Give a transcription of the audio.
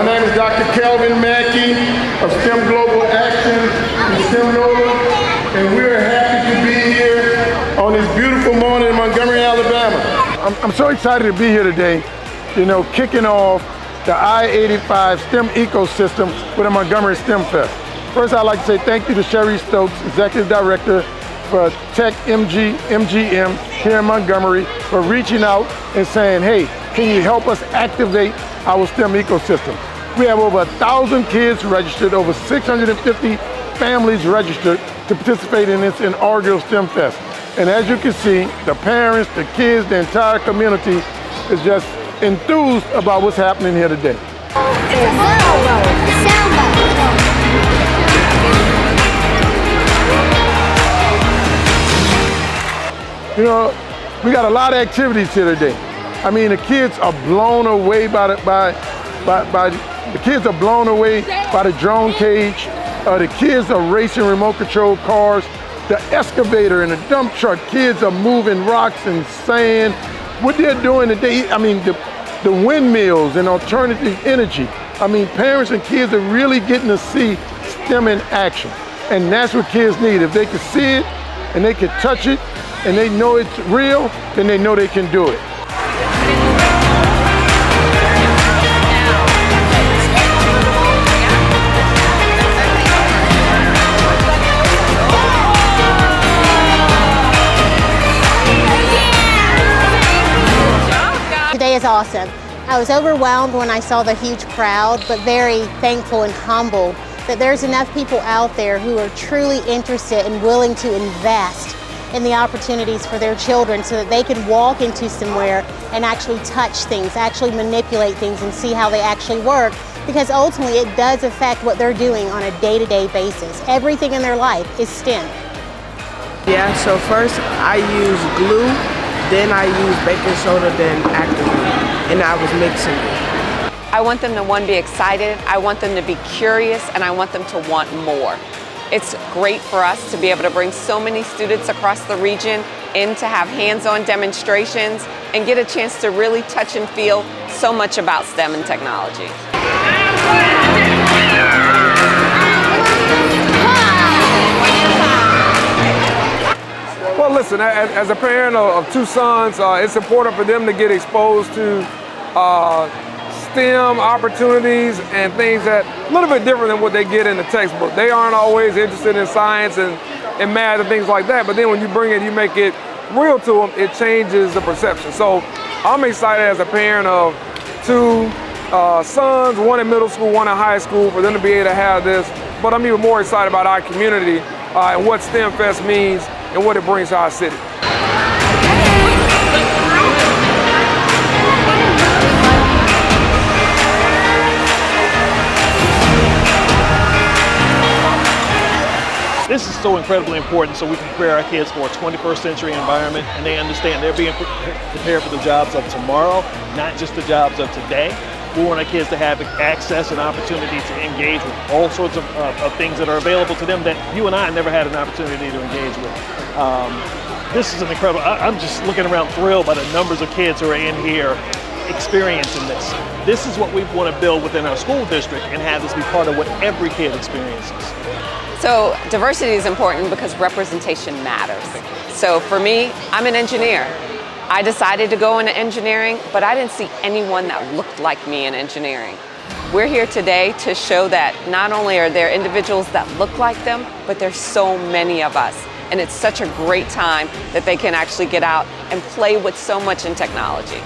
My name is Dr. Kelvin Mackey of STEM Global Action and STEM Nola, and we're happy to be here on this beautiful morning in Montgomery, Alabama. I'm so excited to be here today, kicking off the I-85 STEM ecosystem with a Montgomery STEM Fest. First, I'd like to say thank you to Sherry Stokes, Executive Director for TechMGM here in Montgomery, for reaching out and saying, hey, can you help us activate our STEM ecosystem? We have over 1,000 kids registered, over 650 families registered to participate in this inaugural STEM Fest. And as you can see, the parents, the kids, the entire community is just enthused about what's happening here today. We got a lot of activities here today. I mean, the kids are blown away by the drone cage. The kids are racing remote control cars. The excavator and the dump truck, kids are moving rocks and sand. What they're doing today, the windmills and alternative energy. Parents and kids are really getting to see STEM in action. And that's what kids need. If they can see it and they can touch it and they know it's real, then they know they can do it. Today is awesome. I was overwhelmed when I saw the huge crowd, but very thankful and humbled that there's enough people out there who are truly interested and willing to invest in the opportunities for their children so that they can walk into somewhere and actually touch things, actually manipulate things and see how they actually work, because ultimately it does affect what they're doing on a day-to-day basis. Everything in their life is STEM. Yeah, so first I use glue, then I use baking soda, then activate, and I was mixing it. I want them to, one, be excited, I want them to be curious, and I want them to want more. It's great for us to be able to bring so many students across the region in to have hands-on demonstrations and get a chance to really touch and feel so much about STEM and technology. Well, listen, as a parent of two sons, it's important for them to get exposed to STEM opportunities and things that a little bit different than what they get in the textbook. They aren't always interested in science and math and things like that, but then when you bring it, you make it real to them, it changes the perception. So I'm excited as a parent of two sons, one in middle school, one in high school, for them to be able to have this. But I'm even more excited about our community and what STEM Fest means and what it brings to our city. This is so incredibly important so we can prepare our kids for a 21st century environment, and they understand they're being prepared for the jobs of tomorrow, not just the jobs of today. We want our kids to have access and opportunity to engage with all sorts of things that are available to them that you and I never had an opportunity to engage with. This is an incredible, I'm just looking around thrilled by the numbers of kids who are in here experiencing this. This is what we want to build within our school district and have this be part of what every kid experiences. So diversity is important because representation matters. So for me, I'm an engineer. I decided to go into engineering, but I didn't see anyone that looked like me in engineering. We're here today to show that not only are there individuals that look like them, but there's so many of us. And it's such a great time that they can actually get out and play with so much in technology.